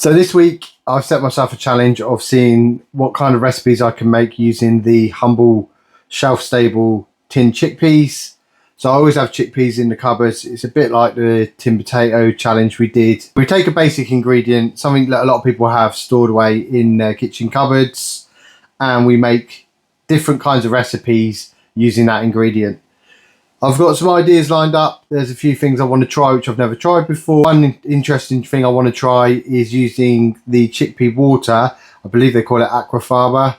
So this week I've set myself a challenge of seeing what kind of recipes I can make using the humble shelf-stable tin chickpeas. So I always have chickpeas in the cupboards. It's a bit like the tin potato challenge we did. We take a basic ingredient, something that a lot of people have stored away in their kitchen cupboards, and we make different kinds of recipes using that ingredient. I've got some ideas lined up. There's a few things I want to try which I've never tried before. One interesting thing I want to try is using the chickpea water. I believe they call it Aquafaba.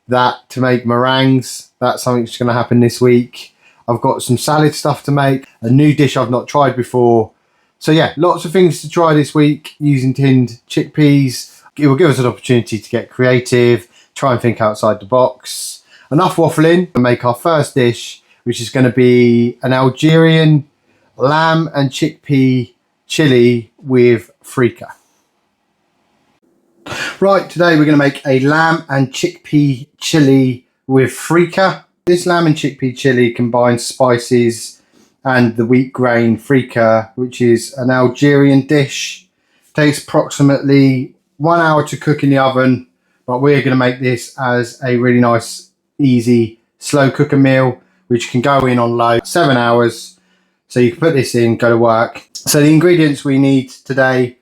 That to make meringues. That's something that's going to happen this week. I've got some salad stuff to make. A new dish I've not tried before. So yeah, lots of things to try this week using tinned chickpeas. It will give us an opportunity to get creative, try and think outside the box. Enough waffling and make our first dish, which is going to be an Algerian lamb and chickpea chili with freekeh. Right, today we're going to make a lamb and chickpea chili with freekeh. This lamb and chickpea chili combines spices and the wheat grain freekeh, which is an Algerian dish. Takes approximately 1 hour to cook in the oven, but we're going to make this as a really nice, easy, slow cooker meal, which can go in on low, 7 hours. So you can put this in, go to work. So the ingredients we need today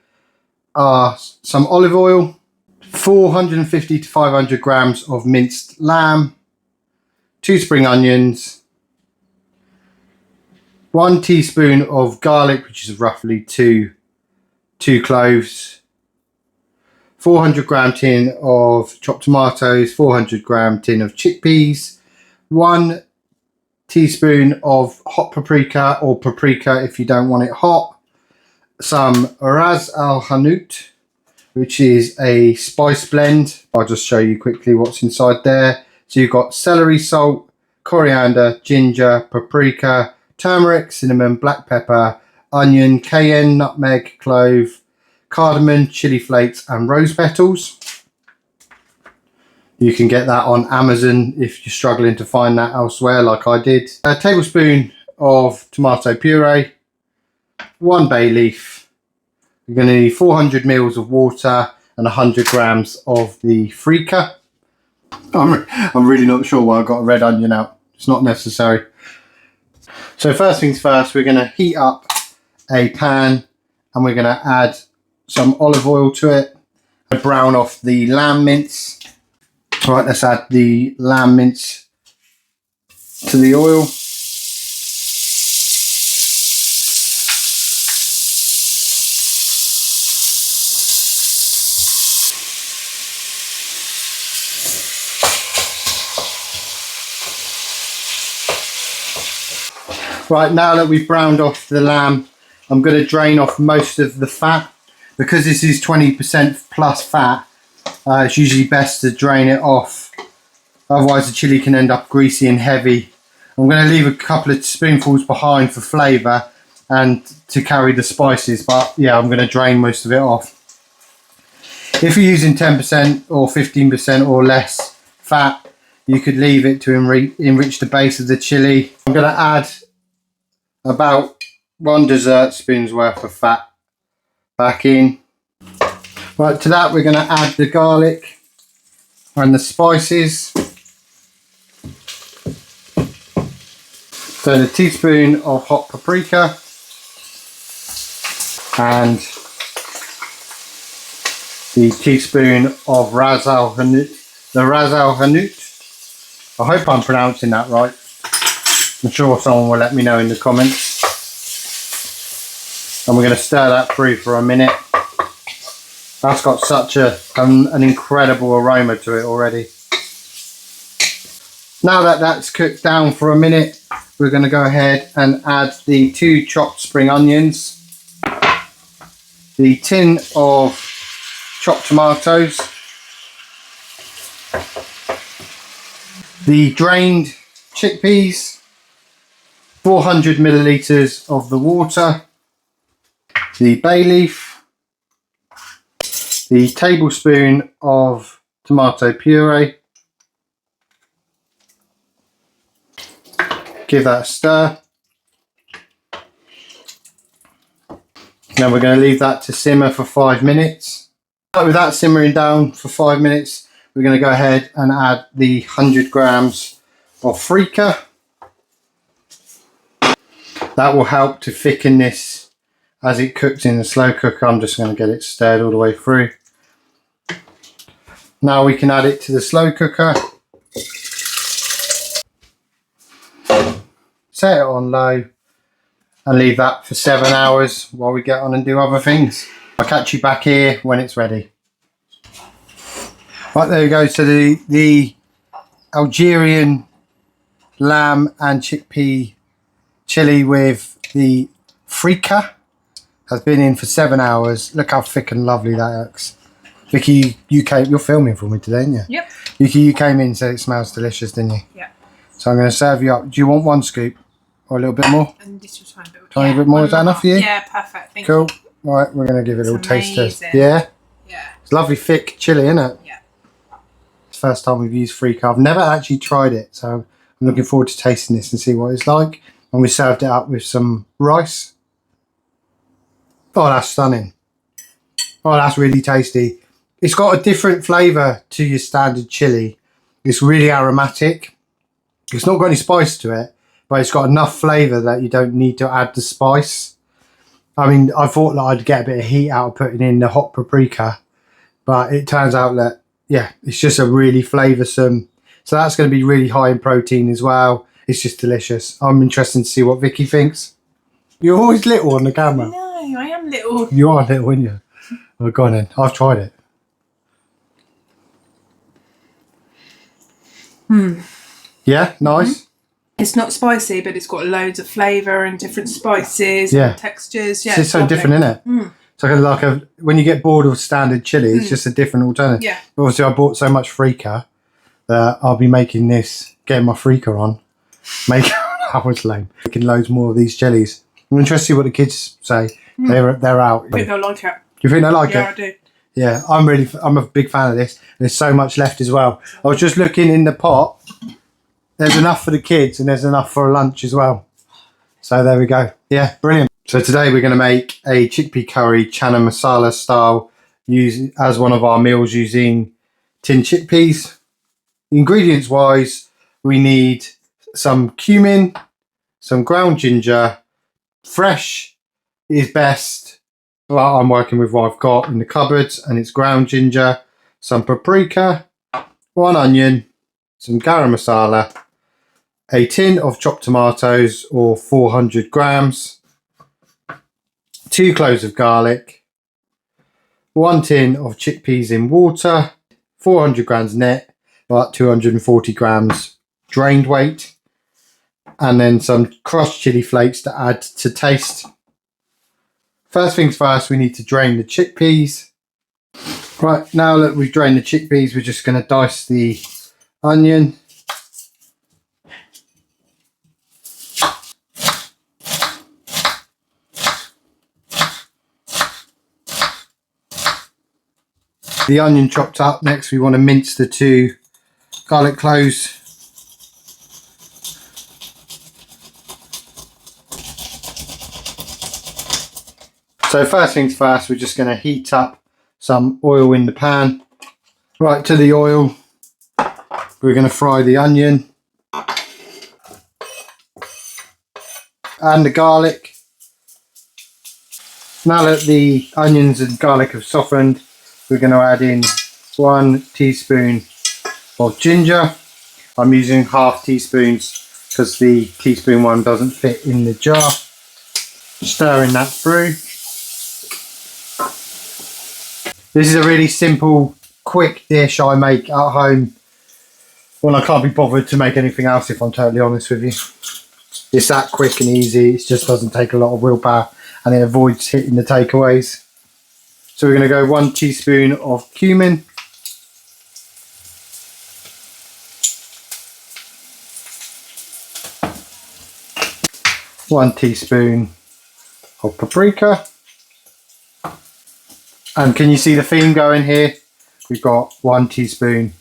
are some olive oil, 450 to 500 grams of minced lamb, 2 spring onions, 1 teaspoon of garlic, which is roughly two cloves, 400 gram tin of chopped tomatoes, 400 gram tin of chickpeas, 1 teaspoon of hot paprika, or paprika if you don't want it hot, some ras al hanout, which is a spice blend. I'll just show you quickly what's inside there. So you've got celery, salt, coriander, ginger, paprika, turmeric, cinnamon, black pepper, onion, cayenne, nutmeg, clove, cardamom, chili flakes and rose petals. You can get that on Amazon if you're struggling to find that elsewhere like I did. A tablespoon of tomato puree, 1 bay leaf. You're going to need 400 mils of water and 100 grams of the freekeh. I'm really not sure why I got a red onion out. It's not necessary. So first things first, we're going to heat up a pan and we're going to add some olive oil to it. Brown off the lamb mince. Right, let's add the lamb mince to the oil. Right, now that we've browned off the lamb, I'm going to drain off most of the fat. Because this is 20% plus fat, it's usually best to drain it off, otherwise the chili can end up greasy and heavy. I'm going to leave a couple of spoonfuls behind for flavour and to carry the spices, but yeah, I'm going to drain most of it off. If you're using 10% or 15% or less fat, you could leave it to enrich the base of the chili. I'm going to add about 1 dessert spoon's worth of fat back in. Right, to that we're going to add the garlic and the spices. Then a teaspoon of hot paprika and the teaspoon of ras al hanout. The ras al hanout. I hope I'm pronouncing that right. I'm sure someone will let me know in the comments. And we're going to stir that through for a minute. That's got such an incredible aroma to it already. Now that that's cooked down for a minute, we're going to go ahead and add the 2 chopped spring onions, the tin of chopped tomatoes, the drained chickpeas, 400 millilitres of the water, the bay leaf, the tablespoon of tomato puree. Give that a stir. Now we're going to leave that to simmer for 5 minutes. With that simmering down for 5 minutes, we're going to go ahead and add the 100 grams of freekeh. That will help to thicken this as it cooks in the slow cooker. I'm just going to get it stirred all the way through. Now we can add it to the slow cooker. Set it on low and leave that for 7 hours while we get on and do other things. I'll catch you back here when it's ready. Right, there we go. So the Algerian lamb and chickpea chili with the freekeh has been in for 7 hours. Look how thick and lovely that looks. Vicky, you're filming for me today, aren't you? Yep. Vicky, you came in and said it smells delicious, didn't you? Yeah. So I'm going to serve you up. Do you want 1 scoop or a little bit more? And this was tiny bit. Tiny bit more, is that enough for you? Yeah, perfect. Thank cool. you. Right, we're going to give it a little taster. Amazing. Yeah? Yeah. It's lovely thick chili, isn't it? Yeah. It's the first time we've used freekeh. I've never actually tried it, so I'm looking forward to tasting this and see what it's like. And we served it up with some rice. Oh, that's stunning. Oh, that's really tasty. It's got a different flavour to your standard chili. It's really aromatic. It's not got any spice to it, but it's got enough flavour that you don't need to add the spice. I mean, I thought that I'd get a bit of heat out of putting in the hot paprika, but it turns out that, yeah, it's just a really flavoursome. So that's going to be really high in protein as well. It's just delicious. I'm interested to see what Vicky thinks. You're always little on the camera. No, I am little. You are little, aren't you? Oh, go on then. I've tried it. Yeah, nice. It's not spicy, but it's got loads of flavour and different spices and textures. Yeah, it's just so different, isn't it? It's like when you get bored of standard chili, it's just a different alternative. Yeah. Obviously, I bought so much freekeh that I'll be making this, getting my freekeh on. That was lame. Making loads more of these chilies. I'm interested to see what the kids say. They're out. I think they'll like it. Do you think they like it? Yeah, I do. Yeah, I'm a big fan of this. There's so much left as well. I was just looking in the pot. There's enough for the kids and there's enough for lunch as well. So there we go. Yeah, brilliant. So today we're going to make a chickpea curry Chana masala style as one of our meals using tin chickpeas. Ingredients wise, we need some cumin, some ground ginger, fresh is best. Well, I'm working with what I've got in the cupboards and it's ground ginger, some paprika, 1 onion, some garam masala, a tin of chopped tomatoes or 400 grams, 2 cloves of garlic, 1 tin of chickpeas in water, 400 grams net, but 240 grams drained weight, and then some crushed chili flakes to add to taste. First things first, we need to drain the chickpeas. Right, now that we've drained the chickpeas, we're just going to dice the onion. The onion chopped up. Next we want to mince the 2 garlic cloves. So first things first, we're just going to heat up some oil in the pan. Right, to the oil, we're going to fry the onion and the garlic. Now that the onions and garlic have softened, we're going to add in 1 teaspoon of ginger. I'm using half teaspoons because the teaspoon one doesn't fit in the jar. Stirring that through. This is a really simple, quick dish I make at home when I can't be bothered to make anything else, if I'm totally honest with you. It's that quick and easy. It just doesn't take a lot of willpower and it avoids hitting the takeaways. So we're going to go 1 teaspoon of cumin. One teaspoon of paprika. And can you see the theme going here? We've got 1 teaspoon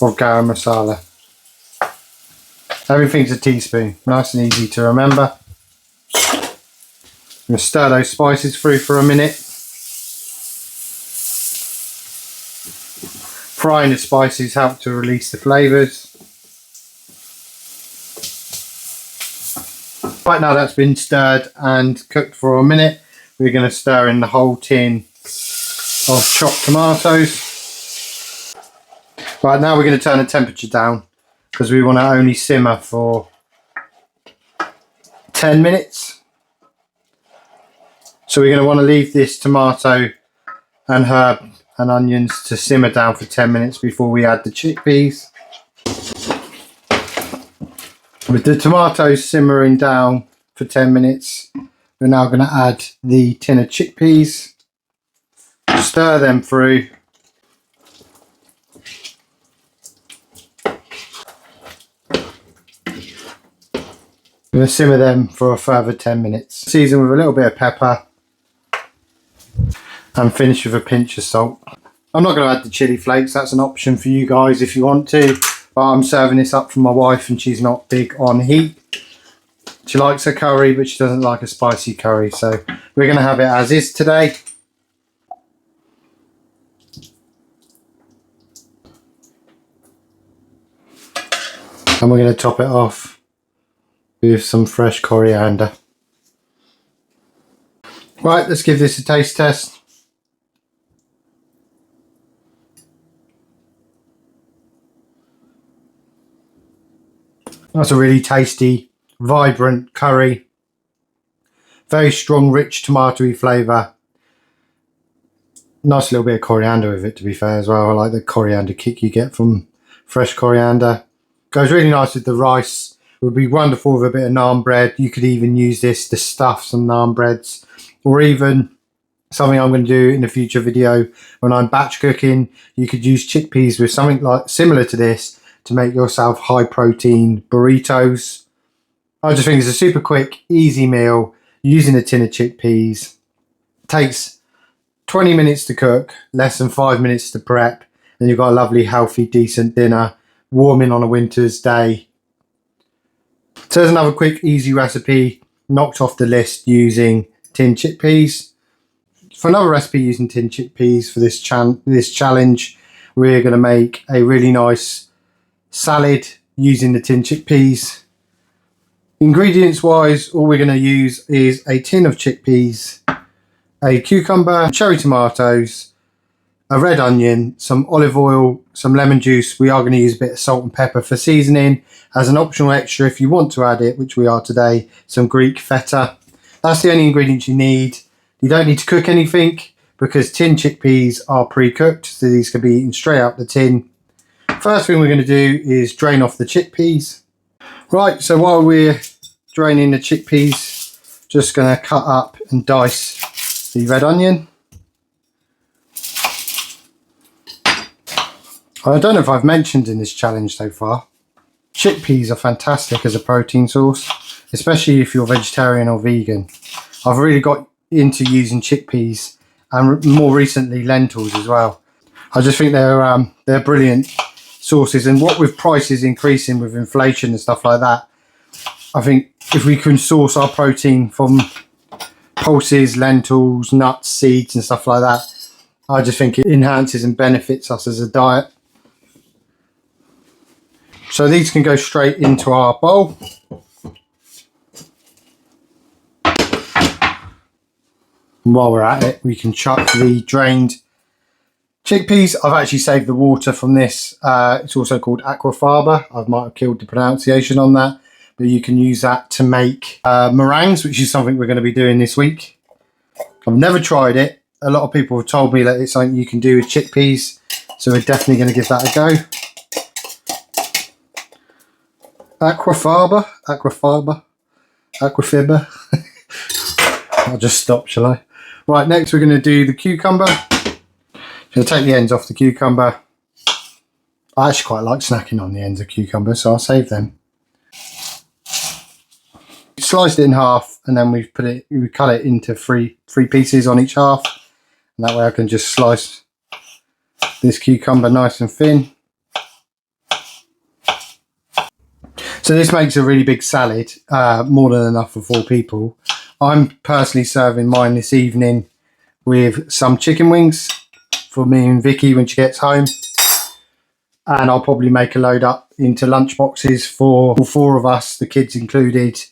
of garam masala. Everything's a teaspoon. Nice and easy to remember. I'm going to stir those spices through for a minute. Frying the spices help to release the flavours. Right, now that's been stirred and cooked for a minute, we're going to stir in the whole tin of chopped tomatoes. Right, now we're going to turn the temperature down because we want to only simmer for 10 minutes. So we're going to want to leave this tomato and herb and onions to simmer down for 10 minutes before we add the chickpeas. With the tomatoes simmering down for 10 minutes, we're now going to add the tin of chickpeas, stir them through. We're going to simmer them for a further 10 minutes. Season with a little bit of pepper and finish with a pinch of salt. I'm not going to add the chili flakes, that's an option for you guys if you want to. But I'm serving this up for my wife and she's not big on heat. She likes her curry but she doesn't like a spicy curry, so we're going to have it as is today. And we're going to top it off with some fresh coriander. Right, let's give this a taste test. That's a really tasty, vibrant curry. Very strong, rich tomatoey flavour. Nice little bit of coriander with it, to be fair, as well. I like the coriander kick you get from fresh coriander. Goes really nice with the rice. It would be wonderful with a bit of naan bread. You could even use this to stuff some naan breads. Or even something I'm going to do in a future video when I'm batch cooking. You could use chickpeas with something like similar to this to make yourself high protein burritos. I just think it's a super quick, easy meal using a tin of chickpeas. Takes 20 minutes to cook, less than 5 minutes to prep, and you've got a lovely, healthy, decent dinner, warming on a winter's day. So there's another quick, easy recipe knocked off the list using tin chickpeas. For another recipe using tin chickpeas for this challenge, we're going to make a really nice salad using the tin chickpeas. Ingredients wise, all we're going to use is a tin of chickpeas, a cucumber, cherry tomatoes, a red onion, some olive oil, some lemon juice. We are going to use a bit of salt and pepper for seasoning as an optional extra if you want to add it, which we are today. Some Greek feta. That's the only ingredients you need. You don't need to cook anything because tin chickpeas are pre-cooked, so these can be eaten straight out the tin. First thing we're going to do is drain off the chickpeas. Right, so while we're draining the chickpeas, just going to cut up and dice the red onion. I don't know if I've mentioned in this challenge so far, chickpeas are fantastic as a protein source, especially if you're vegetarian or vegan. I've really got into using chickpeas and more recently lentils as well. I just think they're brilliant sources, and what with prices increasing with inflation and stuff like that, I think if we can source our protein from pulses, lentils, nuts, seeds and stuff like that, I just think it enhances and benefits us as a diet. So these can go straight into our bowl. And while we're at it, we can chuck the drained chickpeas. I've actually saved the water from this. It's also called Aquafaba. I might have killed the pronunciation on that, but you can use that to make meringues, which is something we're going to be doing this week. I've never tried it. A lot of people have told me that it's something you can do with chickpeas, so we're definitely going to give that a go. Aquafaba. I'll just stop, shall I? Right, next we're going to do the cucumber. So take the ends off the cucumber. I actually quite like snacking on the ends of cucumber, so I'll save them. Sliced it in half, and then we cut it into three pieces on each half, and that way I can just slice this cucumber nice and thin. So this makes a really big salad, more than enough for 4 people. I'm personally serving mine this evening with some chicken wings for me and Vicky when she gets home. and I'll probably make a load up into lunch boxes for all 4 of us, the kids included,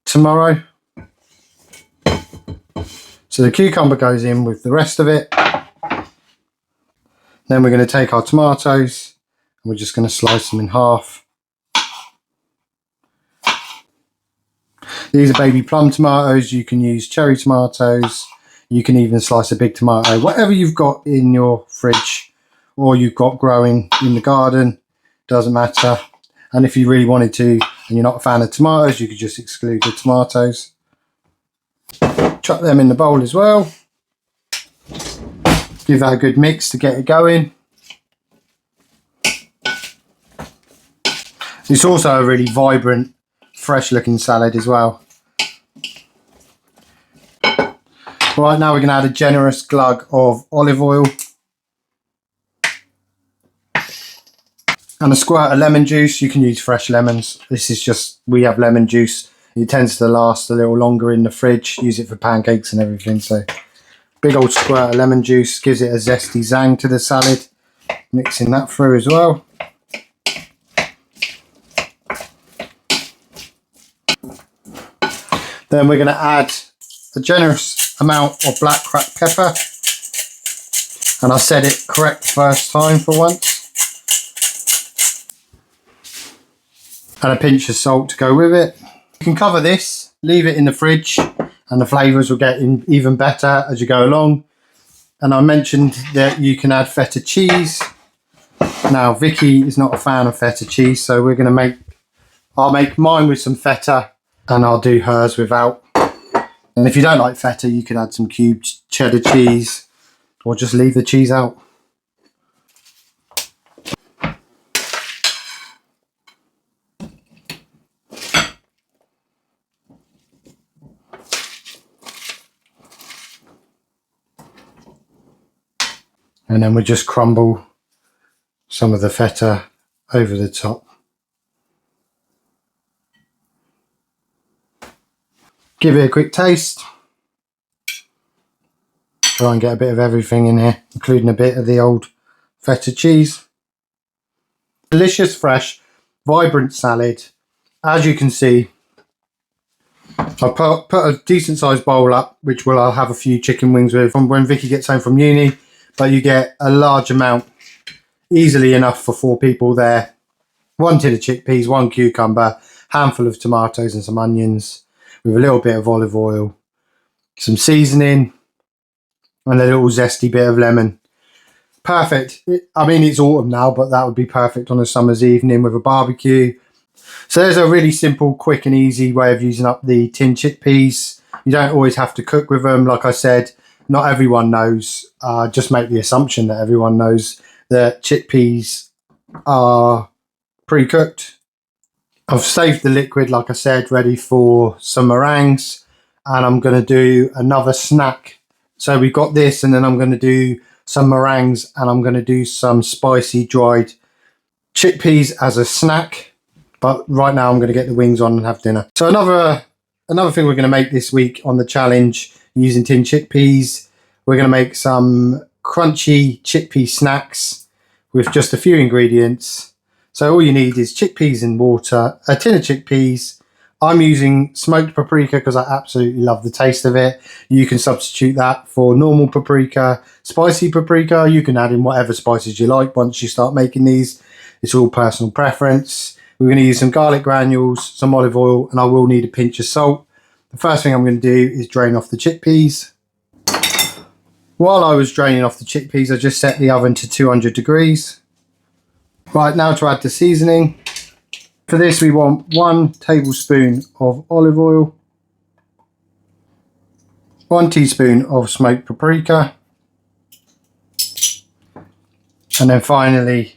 tomorrow. So the cucumber goes in with the rest of it. Then we're going to take our tomatoes and we're just going to slice them in half. These are baby plum tomatoes. You can use cherry tomatoes. You can even slice a big tomato. Whatever you've got in your fridge or you've got growing in the garden, doesn't matter. And if you really wanted to and you're not a fan of tomatoes, you could just exclude the tomatoes. Chuck them in the bowl as well. Give that a good mix to get it going. It's also a really vibrant, fresh looking salad as well. Right, now we're going to add a generous glug of olive oil and a squirt of lemon juice. You can use fresh lemons. This is just, we have lemon juice. It tends to last a little longer in the fridge. Use it for pancakes and everything. So big old squirt of lemon juice gives it a zesty zang to the salad. Mixing that through as well. Then we're going to add a generous amount of black cracked pepper. And I said it correct first time for once. And a pinch of salt to go with it. You can cover this, leave it in the fridge, and the flavours will get even better as you go along. And I mentioned that you can add feta cheese. Now Vicky is not a fan of feta cheese, so we're going to I'll make mine with some feta and I'll do hers without. And if you don't like feta, you can add some cubed cheddar cheese or just leave the cheese out. And then we just crumble some of the feta over the top. Give it a quick taste. Try and get a bit of everything in here, including a bit of the old feta cheese. Delicious, fresh, vibrant salad. As you can see, I put a decent sized bowl up, which I'll have a few chicken wings with from when Vicky gets home from uni. But you get a large amount, easily enough for 4 people there. 1 tin of chickpeas, 1 cucumber, handful of tomatoes and some onions with a little bit of olive oil, some seasoning and a little zesty bit of lemon. Perfect. I mean, it's autumn now, but that would be perfect on a summer's evening with a barbecue. So there's a really simple, quick and easy way of using up the tin chickpeas. You don't always have to cook with them. Like I said, not everyone knows. Just make the assumption that everyone knows that chickpeas are pre-cooked. I've saved the liquid, like I said, ready for some meringues, and I'm going to do another snack. So we've got this, and then I'm going to do some meringues, and I'm going to do some spicy dried chickpeas as a snack. But right now I'm going to get the wings on and have dinner. So another thing we're going to make this week on the challenge using tin chickpeas, we're going to make some crunchy chickpea snacks with just a few ingredients. So all you need is chickpeas and water, a tin of chickpeas. I'm using smoked paprika because I absolutely love the taste of it. You can substitute that for normal paprika, spicy paprika. You can add in whatever spices you like once you start making these. It's all personal preference. We're going to use some garlic granules, some olive oil, and I will need a pinch of salt. The first thing I'm going to do is drain off the chickpeas. While I was draining off the chickpeas, I just set the oven to 200 degrees. Right, now to add the seasoning. For this we want 1 tablespoon of olive oil, 1 teaspoon of smoked paprika, and then finally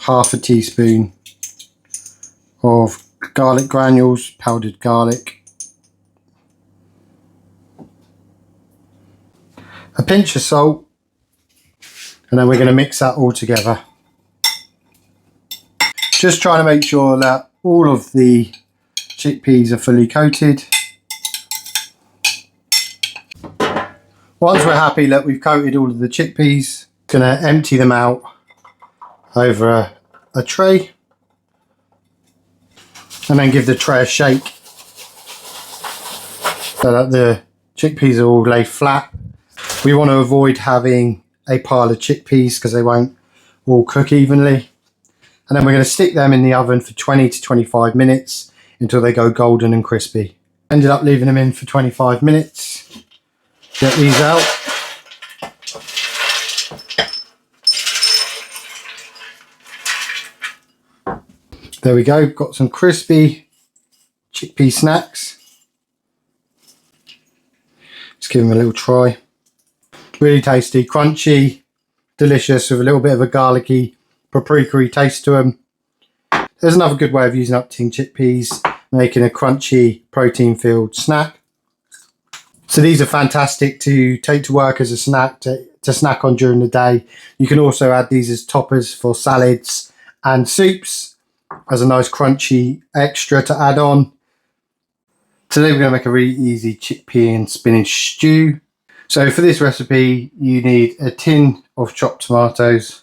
half a teaspoon of garlic granules, powdered garlic, a pinch of salt, and then we're going to mix that all together. Just trying to make sure that all of the chickpeas are fully coated. Once we're happy that we've coated all of the chickpeas, going to empty them out over a tray, and then give the tray a shake so that the chickpeas are all laid flat. We want to avoid having a pile of chickpeas because they won't all cook evenly. And then we're going to stick them in the oven for 20 to 25 minutes until they go golden and crispy. Ended up leaving them in for 25 minutes. Get these out. There we go, got some crispy chickpea snacks. Let's give them a little try. Really tasty, crunchy, delicious with a little bit of a garlicky, paprika-y taste to them. There's another good way of using up tin chickpeas, making a crunchy, protein-filled snack. So these are fantastic to take to work as a snack, to snack on during the day. You can also add these as toppers for salads and soups as a nice crunchy extra to add on. Today we're going to make a really easy chickpea and spinach stew. So for this recipe you need a tin of chopped tomatoes,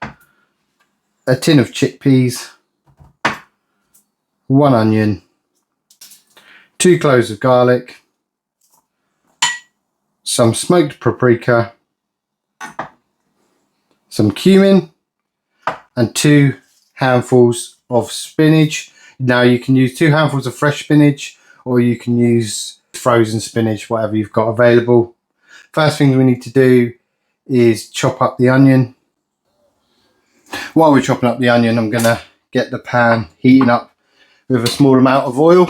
a tin of chickpeas, 1 onion, 2 cloves of garlic, some smoked paprika, some cumin, and 2 handfuls of spinach. Now you can use 2 handfuls of fresh spinach, or you can use frozen spinach, whatever you've got available. First thing we need to do is chop up the onion. While we're chopping up the onion, I'm going to get the pan heating up with a small amount of oil.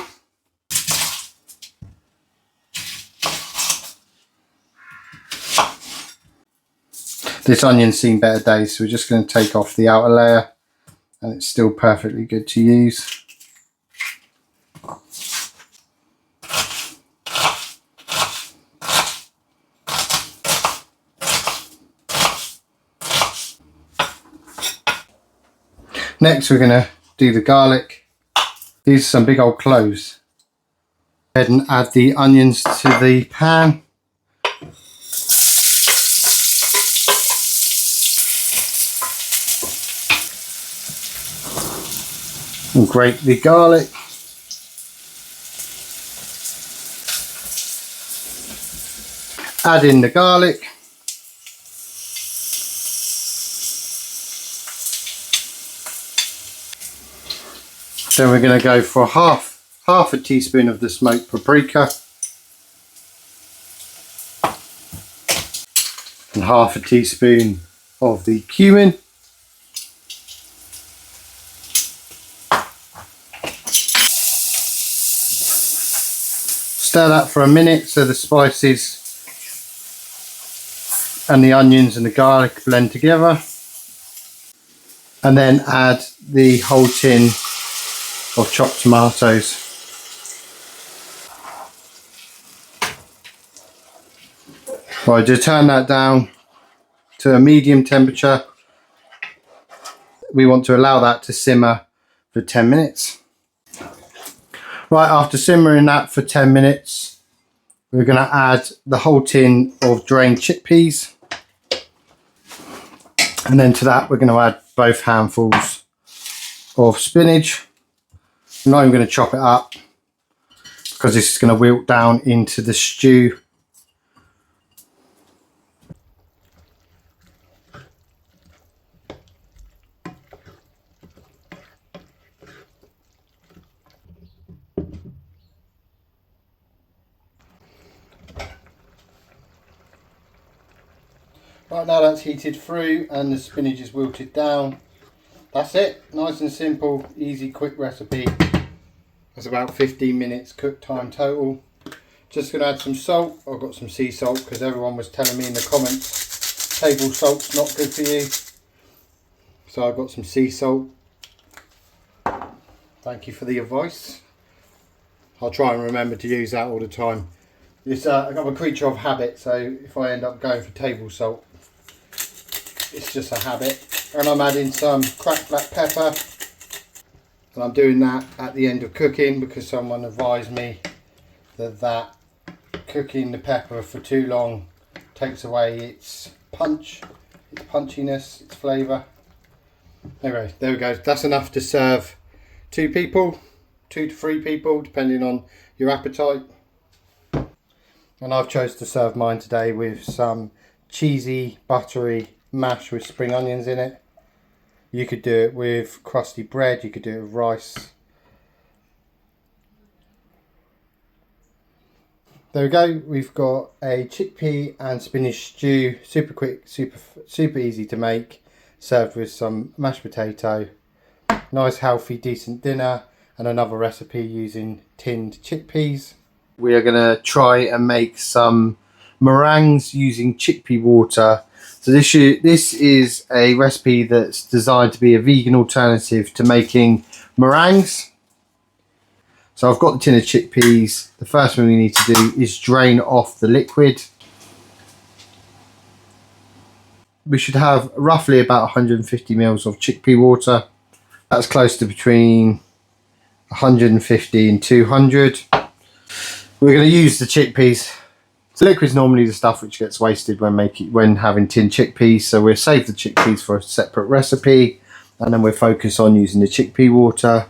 This onion's seen better days, so we're just going to take off the outer layer, and it's still perfectly good to use. Next we're going to do the garlic. These are some big old cloves. Go ahead and add the onions to the pan. And grate the garlic. Add in the garlic. Then we're going to go for half a teaspoon of the smoked paprika and half a teaspoon of the cumin. Stir that for a minute so the spices and the onions and the garlic blend together, and then add the whole tin of chopped tomatoes. Right, just turn that down to a medium temperature. We want to allow that to simmer for 10 minutes. Right, after simmering that for 10 minutes, we're going to add the whole tin of drained chickpeas. And then to that, we're going to add both handfuls of spinach. I'm not even going to chop it up because this is going to wilt down into the stew. Right, now that's heated through and the spinach is wilted down. That's it, nice and simple, easy, quick recipe. It's about 15 minutes cook time total. Just going to add some salt. I've got some sea salt because everyone was telling me in the comments table salt's not good for you. So I've got some sea salt. Thank you for the advice. I'll try and remember to use that all the time. I'm a creature of habit, so if I end up going for table salt, it's just a habit. And I'm adding some cracked black pepper, and I'm doing that at the end of cooking because someone advised me that cooking the pepper for too long takes away its punch, its punchiness, its flavour. Anyway, there we go. That's enough to serve 2 people, 2 to 3 people, depending on your appetite. And I've chose to serve mine today with some cheesy, buttery mash with spring onions in it. You could do it with crusty bread, you could do it with rice. There we go, we've got a chickpea and spinach stew, super quick, super easy to make, served with some mashed potato. Nice, healthy, decent dinner, and another recipe using tinned chickpeas. We are going to try and make some meringues using chickpea water. So this is a recipe that's designed to be a vegan alternative to making meringues. So I've got the tin of chickpeas. The first thing we need to do is drain off the liquid. We should have roughly about 150 ml of chickpea water. That's close to between 150 and 200. We're going to use the chickpeas. The liquid is normally the stuff which gets wasted when having tinned chickpeas, so we'll save the chickpeas for a separate recipe, and then we'll focus on using the chickpea water.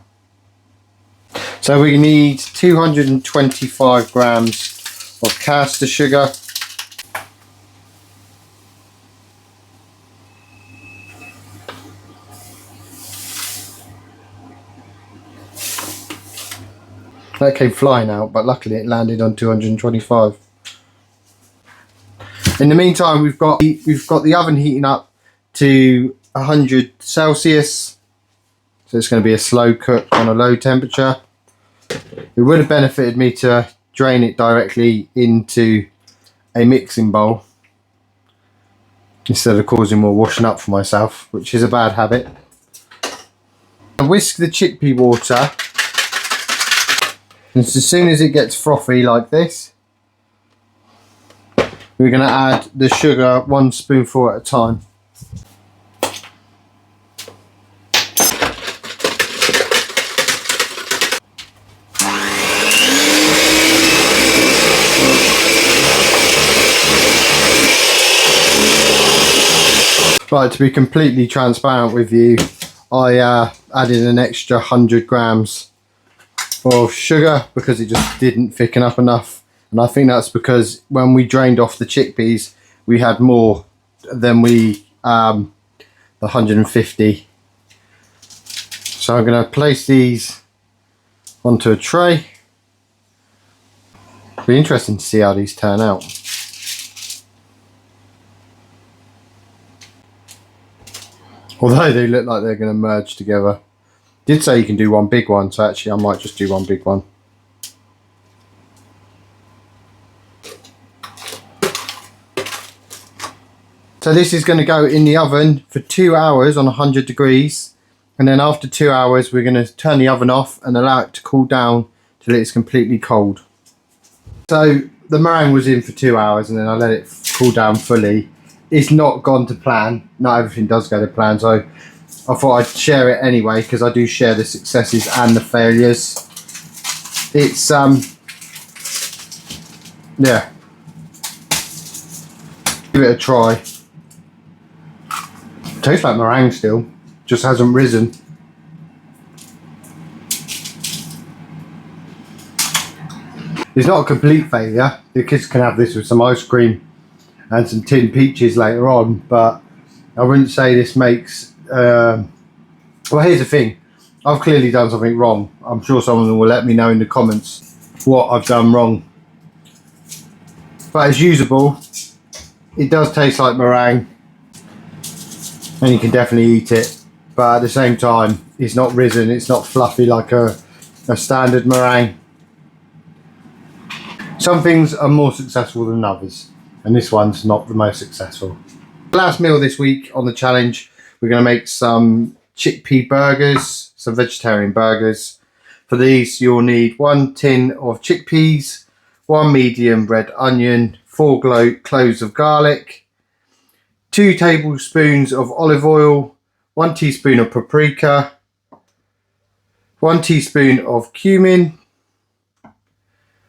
So we need 225 grams of caster sugar. That came flying out, but luckily it landed on 225. In the meantime, we've got the oven heating up to 100 Celsius. So it's going to be a slow cook on a low temperature. It would have benefited me to drain it directly into a mixing bowl instead of causing more washing up for myself, which is a bad habit. I whisk the chickpea water. And as soon as it gets frothy like this, we're going to add the sugar 1 spoonful at a time. Right, to be completely transparent with you, I added an extra 100 grams of sugar because it just didn't thicken up enough, and I think that's because when we drained off the chickpeas we had more than the 150. So I'm going to place these onto a tray. It'll be interesting to see how these turn out. Although they look like they're going to merge together. Did say you can do one big one, so actually I might just do one big one. So this is going to go in the oven for 2 hours on 100 degrees, and then after 2 hours we're going to turn the oven off and allow it to cool down till it's completely cold. So the meringue was in for 2 hours and then I let it cool down fully. It's not gone to plan. Not everything does go to plan, so I thought I'd share it anyway because I do share the successes and the failures. It's yeah, give it a try. Tastes like meringue still, just hasn't risen. It's not a complete failure. The kids can have this with some ice cream and some tinned peaches later on, but I wouldn't say this makes well, here's the thing, I've clearly done something wrong. I'm sure someone will let me know in the comments what I've done wrong, but it's usable. It does taste like meringue and you can definitely eat it, but at the same time it's not risen, it's not fluffy like a standard meringue. Some things are more successful than others, and this one's not the most successful. Last meal this week on the challenge, we're going to make some chickpea burgers, some vegetarian burgers. For these you'll need 1 tin of chickpeas, 1 medium red onion, 4 cloves of garlic, 2 tablespoons of olive oil, 1 teaspoon of paprika, 1 teaspoon of cumin,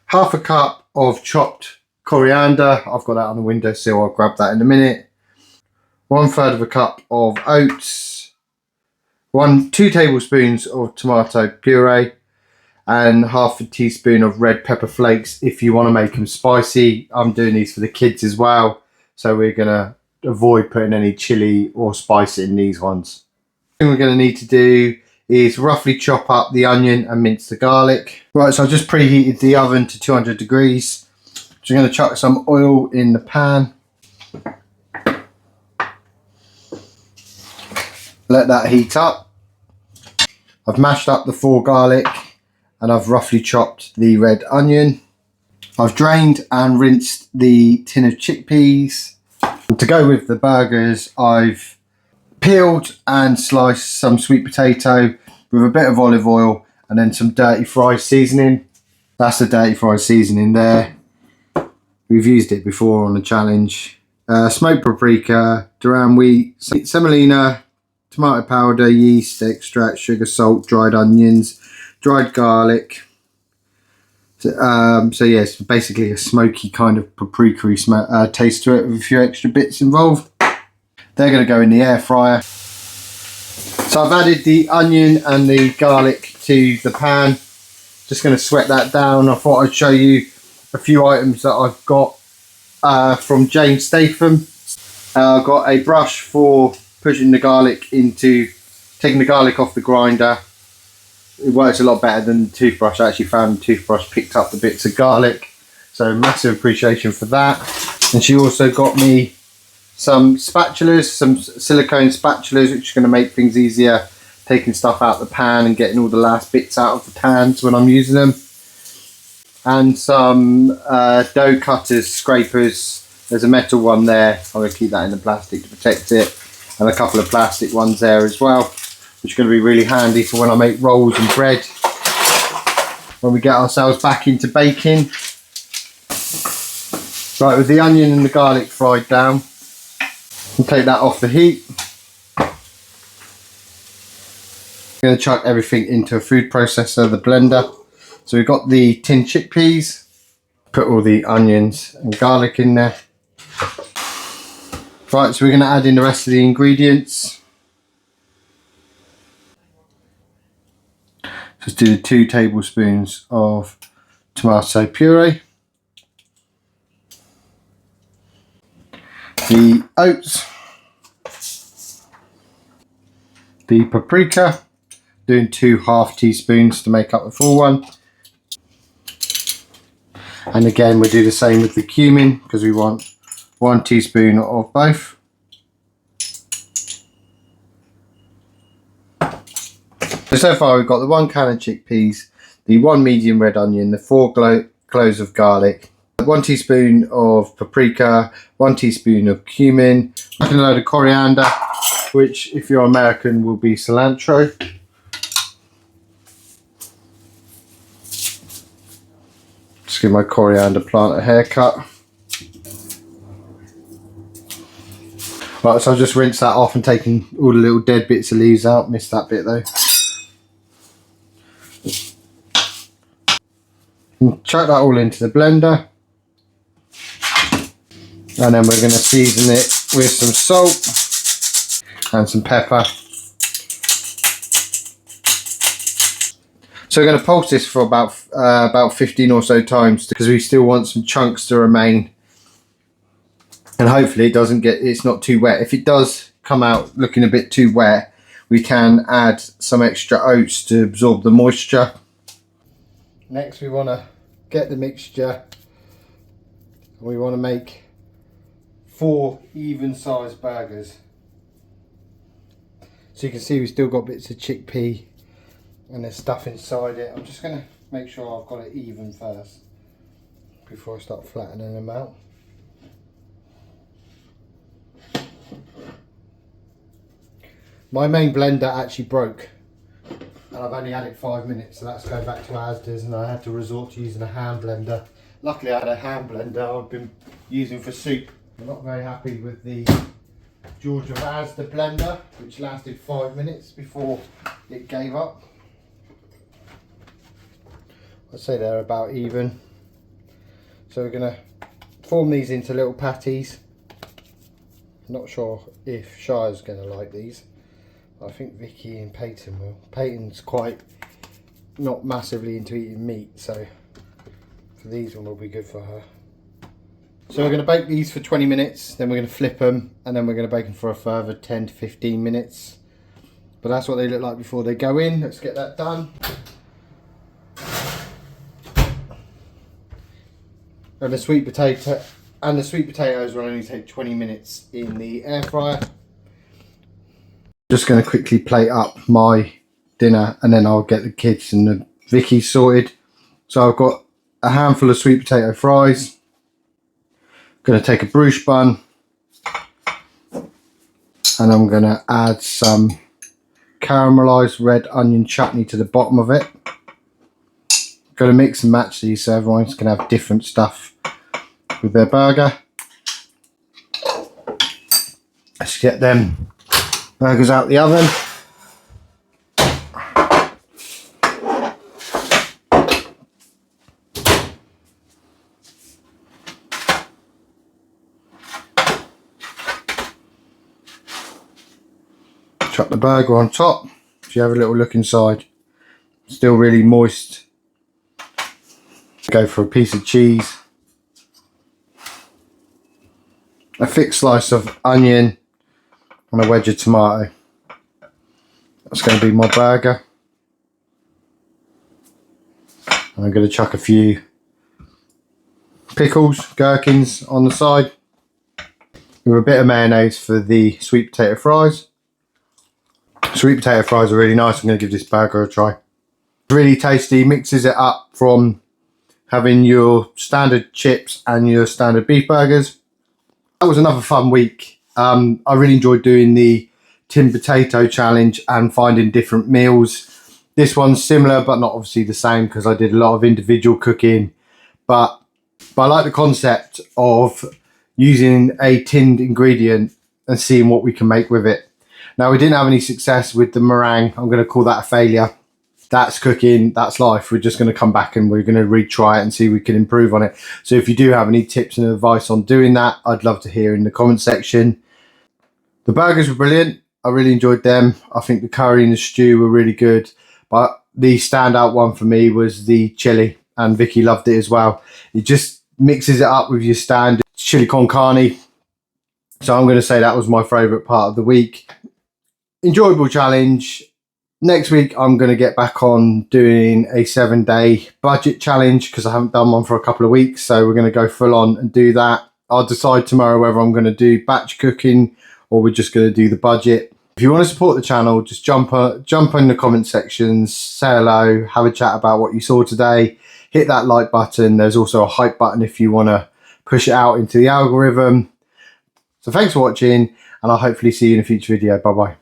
half a cup of chopped coriander. I've got that on the windowsill, I'll grab that in a minute. 1/3 of a cup of oats, 2 tablespoons of tomato puree, and half a teaspoon of red pepper flakes if you want to make them spicy. I'm doing these for the kids as well, so we're going to avoid putting any chili or spice in these ones. The thing we're going to need to do is roughly chop up the onion and mince the garlic. Right, so I've just preheated the oven to 200 degrees. So I'm going to chuck some oil in the pan. Let that heat up. I've mashed up the 4 garlic and I've roughly chopped the red onion. I've drained and rinsed the tin of chickpeas. To go with the burgers, I've peeled and sliced some sweet potato with a bit of olive oil and then some dirty fry seasoning. That's the dirty fry seasoning there. We've used it before on the challenge. Smoked paprika, durum wheat, semolina, tomato powder, yeast extract, sugar, salt, dried onions, dried garlic. So yes, basically a smoky kind of paprika taste to it with a few extra bits involved. They're going to go in the air fryer. So I've added the onion and the garlic to the pan. Just going to sweat that down. I thought I'd show you a few items that I've got from James Statham. I've got a brush for pushing the garlic into, taking the garlic off the grinder. It works a lot better than the toothbrush. I actually found the toothbrush picked up the bits of garlic, so massive appreciation for that. And she also got me some spatulas, some silicone spatulas, which are going to make things easier, taking stuff out of the pan and getting all the last bits out of the pans when I'm using them. And some dough cutters, scrapers. There's a metal one there. I'm going to keep that in the plastic to protect it, and a couple of plastic ones there as well, which are going to be really handy for when I make rolls and bread when we get ourselves back into baking. Right, with the onion and the garlic fried down, we'll take that off the heat. I'm going to chuck everything into a food processor, the blender. So we've got the tin chickpeas, put all the onions and garlic in there. Right, so we're going to add in the rest of the ingredients. Just do 2 tablespoons of tomato puree, the oats, the paprika, doing 2 half teaspoons to make up the full one. And again, we'll do the same with the cumin because we want 1 teaspoon of both. So far we've got the 1 can of chickpeas, the 1 medium red onion, the 4 cloves of garlic, 1 teaspoon of paprika, 1 teaspoon of cumin, a load of coriander, which if you're American will be cilantro. Just give my coriander plant a haircut. Right, so I've just rinsed that off and taken all the little dead bits of leaves out. Missed that bit though. And chuck that all into the blender. And then we're going to season it with some salt and some pepper. So we're going to pulse this for about 15 or so times because we still want some chunks to remain. And hopefully it's not too wet. If it does come out looking a bit too wet, we can add some extra oats to absorb the moisture. Next we want to get the mixture. We want to make 4 even sized burgers. So you can see we've still got bits of chickpea and there's stuff inside it. I'm just going to make sure I've got it even first before I start flattening them out. My main blender actually broke and I've only had it 5 minutes, so that's going back to Asda's, and I had to resort to using a hand blender. Luckily I had a hand blender I've been using for soup. I'm not very happy with the Georgia Asda blender, which lasted 5 minutes before it gave up. I'd say they're about even. So we're going to form these into little patties. Not sure if Shire's going to like these. I think Vicky and Peyton will. Peyton's quite not massively into eating meat, so these one will be good for her. So we're going to bake these for 20 minutes, then we're going to flip them, and then we're going to bake them for a further 10 to 15 minutes. But that's what they look like before they go in. Let's get that done. And the sweet potatoes will only take 20 minutes in the air fryer. Just going to quickly plate up my dinner, and then I'll get the kids and the Vicky sorted. So I've got a handful of sweet potato fries. Going to take a brioche bun, and I'm going to add some caramelized red onion chutney to the bottom of it. Going to mix and match these so everyone's going to have different stuff with their burger. Let's get them burgers out the oven. Chuck the burger on top. If you have a little look inside, still really moist. Go for a piece of cheese, a thick slice of onion, and a wedge of tomato. That's going to be my burger. And I'm going to chuck a few pickles, gherkins on the side, with a bit of mayonnaise for the sweet potato fries. Sweet potato fries are really nice. I'm going to give this burger a try. Really tasty, mixes it up from having your standard chips and your standard beef burgers. That was another fun week. I really enjoyed doing the tin potato challenge and finding different meals. This one's similar, but not obviously the same because I did a lot of individual cooking. But I like the concept of using a tinned ingredient and seeing what we can make with it. Now, we didn't have any success with the meringue. I'm going to call that a failure. That's cooking, that's life. We're just going to come back and we're going to retry it and see if we can improve on it. So if you do have any tips and advice on doing that, I'd love to hear in the comment section. The burgers were brilliant. I really enjoyed them. I think the curry and the stew were really good. But the standout one for me was the chili, and Vicky loved it as well. It just mixes it up with your standard chili con carne. So I'm going to say that was my favourite part of the week. Enjoyable challenge. Next week I'm going to get back on doing a 7-day budget challenge because I haven't done one for a couple of weeks, so we're going to go full on and do that. I'll decide tomorrow whether I'm going to do batch cooking or we're just going to do the budget. If you want to support the channel, just jump in the comment sections, say hello, have a chat about what you saw today, hit that like button. There's also a hype button if you want to push it out into the algorithm. So thanks for watching, and I'll hopefully see you in a future video. Bye bye.